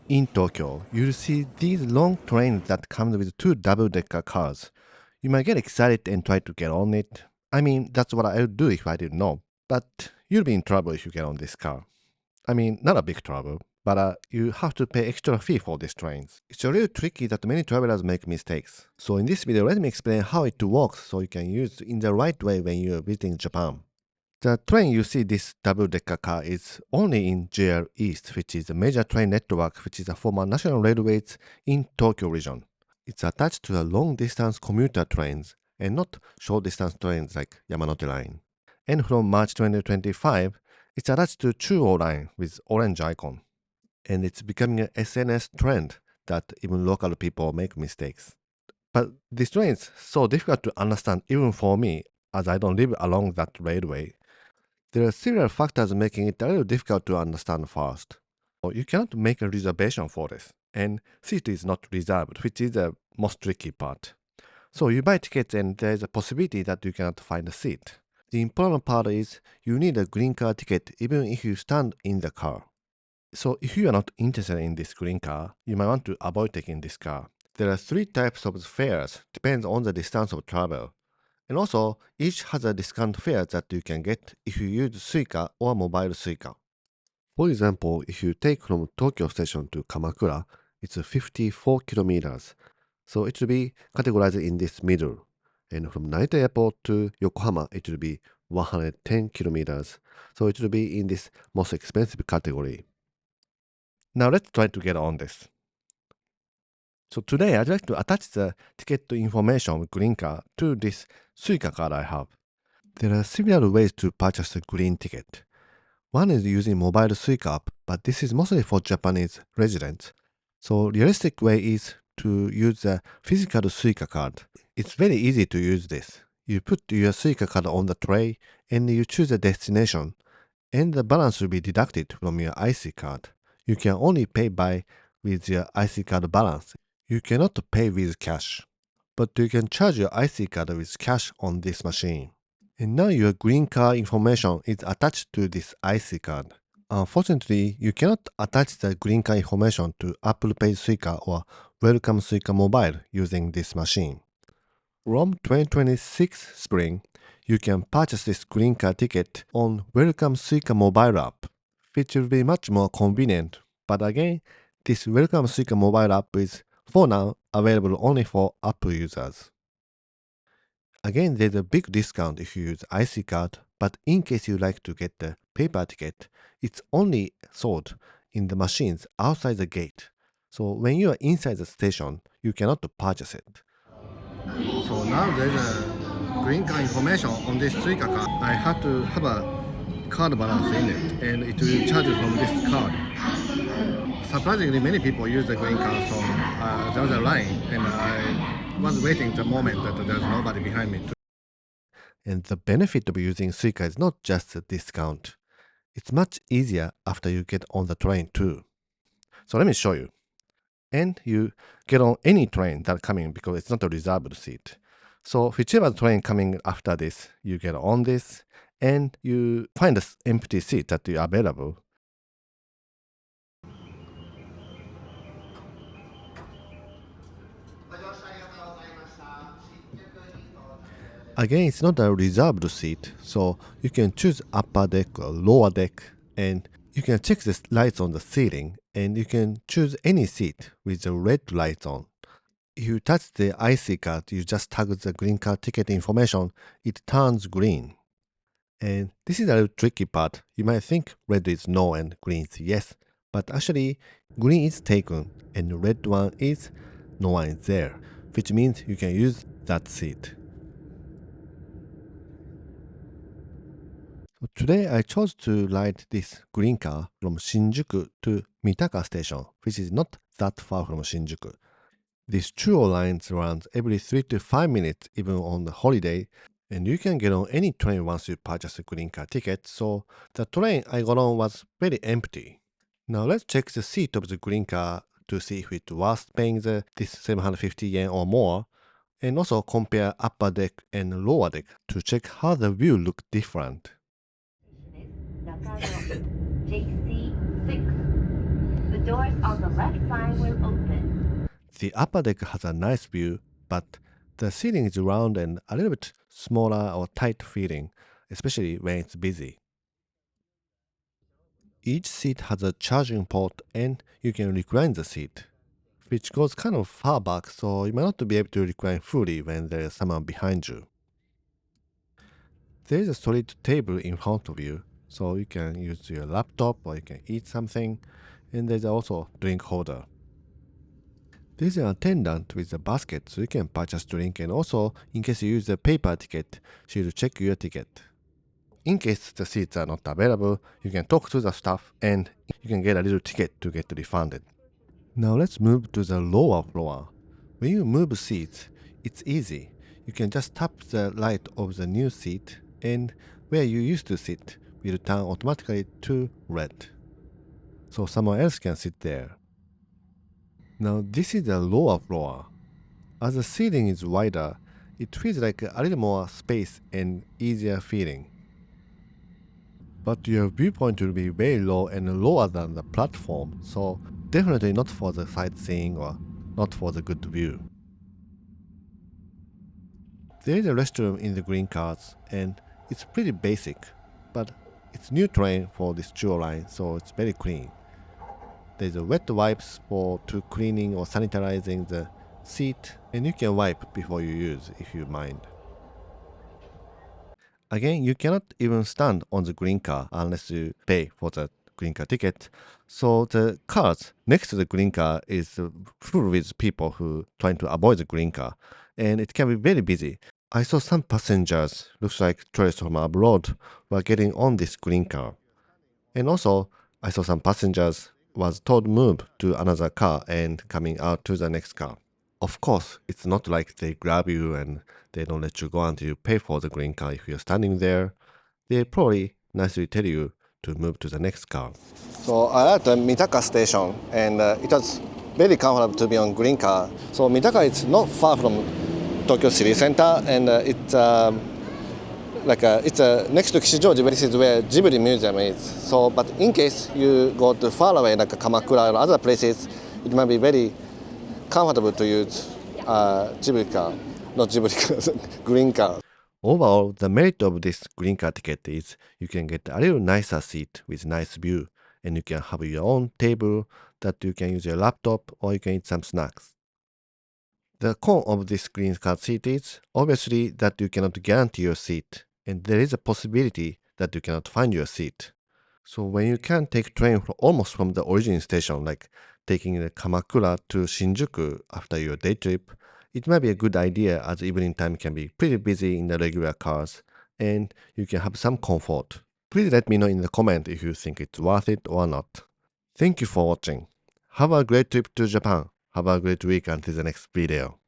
In Tokyo, you'll see these long trains that come with two double-decker cars. You might get excited and try to get on it. I mean, that's what I would do if I didn't know. But you'll be in trouble if you get on this car. I mean, not a big trouble, but you have to pay extra fee for these trains. It's really tricky that many travelers make mistakes. So in this video, let me explain how it works so you can use it in the right way when you're visiting Japan. The train you see this double-decker car is only in JR East, which is a major train network which is a former national railways in Tokyo region. It's attached to the long-distance commuter trains and not short-distance trains like Yamanote Line. And from March 2025, it's attached to Chuo Line with orange icon. And it's becoming an SNS trend that even local people make mistakes. But this train is so difficult to understand even for me, as I don't live along that railway. There are several factors making it a little difficult to understand first. So you cannot make a reservation for this, and seat is not reserved, which is the most tricky part. So you buy tickets and there is a possibility that you cannot find a seat. The important part is you need a green car ticket even if you stand in the car. So if you are not interested in this green car, you might want to avoid taking this car. There are three types of fares, depends on the distance of travel. And also, each has a discount fare that you can get if you use Suica or mobile Suica. For example, if you take from Tokyo Station to Kamakura, it's 54 kilometers, so it will be categorized in this middle. And from Narita Airport to Yokohama, it will be 110 kilometers, so it will be in this most expensive category. Now let's try to get on this. So today I'd like to attach the ticket information with green card to this Suica card I have. There are several ways to purchase a green ticket. One is using mobile Suica app, but this is mostly for Japanese residents. So realistic way is to use a physical Suica card. It's very easy to use this. You put your Suica card on the tray and you choose a destination, and the balance will be deducted from your IC card. You can only pay with your IC card balance. You cannot pay with cash, but you can charge your IC card with cash on this machine. And now your green card information is attached to this IC card. Unfortunately, you cannot attach the green card information to Apple Pay Suica or Welcome Suica Mobile using this machine. From 2026 spring, you can purchase this green card ticket on Welcome Suica Mobile app, which will be much more convenient. But again, this Welcome Suica Mobile app is for now available only for Apple users. Again, there's a big discount if you use IC card, but in case you like to get the paper ticket, it's only sold in the machines outside the gate. So when you are inside the station, you cannot purchase it. So now there's a green card information on this Suica card. I have to have a card balance in it, and it will charge you from this card. Surprisingly, many people use the green card, so there was a line, and I was waiting the moment that there's nobody behind me. And the benefit of using Suica is not just a discount. It's much easier after you get on the train too. So let me show you. And you get on any train that's coming because it's not a reserved seat. So whichever train coming after this, you get on this and you find an empty seat that is available. Again, it's not a reserved seat, so you can choose upper deck or lower deck, and you can check the lights on the ceiling, and you can choose any seat with the red lights on. If you touch the IC card, you just tag the green card ticket information, it turns green. And this is a little tricky part. You might think red is no and green is yes, but actually green is taken and red one is no one is there, which means you can use that seat. Today I chose to ride this green car from Shinjuku to Mitaka station, which is not that far from Shinjuku. This Chuo line runs every 3 to 5 minutes even on the holiday, and you can get on any train once you purchase a green car ticket, so the train I got on was very empty. Now let's check the seat of the green car to see if it's worth paying this 750 yen or more, and also compare upper deck and lower deck to check how the view look different. Doors on the left side will open. The upper deck has a nice view, but the ceiling is round and a little bit smaller or tight feeling, especially when it's busy. Each seat has a charging port and you can recline the seat, which goes kind of far back, so you might not be able to recline fully when there is someone behind you. There is a solid table in front of you, so you can use your laptop or you can eat something, and there's also a drink holder. There's an attendant with a basket, so you can purchase drink, and also, in case you use the paper ticket, she'll check your ticket. In case the seats are not available, you can talk to the staff and you can get a little ticket to get refunded. Now let's move to the lower floor. When you move seats, it's easy. You can just tap the light of the new seat and where you used to sit will turn automatically to red. So someone else can sit there. Now this is the lower floor. As the ceiling is wider, it feels like a little more space and easier feeling. But your viewpoint will be very low and lower than the platform, so definitely not for the sightseeing or not for the good view. There is a restroom in the green cars and it's pretty basic, but it's new train for this Chuo Line, so it's very clean. There's a wet wipes to cleaning or sanitizing the seat, and you can wipe before you use if you mind. Again, you cannot even stand on the green car unless you pay for the green car ticket. So the cars next to the green car is full with people who trying to avoid the green car, and it can be very busy. I saw some passengers, looks like tourists from abroad, were getting on this green car. And also, I saw some passengers was told move to another car and coming out to the next car. Of course, it's not like they grab you and they don't let you go until you pay for the green car if you're standing there. They probably nicely tell you to move to the next car. So I at the Mitaka station and it was very comfortable to be on green car. So Mitaka is not far from Tokyo City Center and it's next to Kishijoji. This is where Ghibli Museum is. So, but in case you go to far away like Kamakura or other places, it might be very comfortable to use Ghibli car, not Ghibli car, green car. Overall, the merit of this green car ticket is you can get a little nicer seat with nice view, and you can have your own table that you can use your laptop or you can eat some snacks. The con of this green car seat is obviously that you cannot guarantee your seat, and there is a possibility that you cannot find your seat. So when you can take train almost from the origin station, like taking the Kamakura to Shinjuku after your day trip, it might be a good idea as evening time can be pretty busy in the regular cars and you can have some comfort. Please let me know in the comment if you think it's worth it or not. Thank you for watching. Have a great trip to Japan. Have a great week until the next video.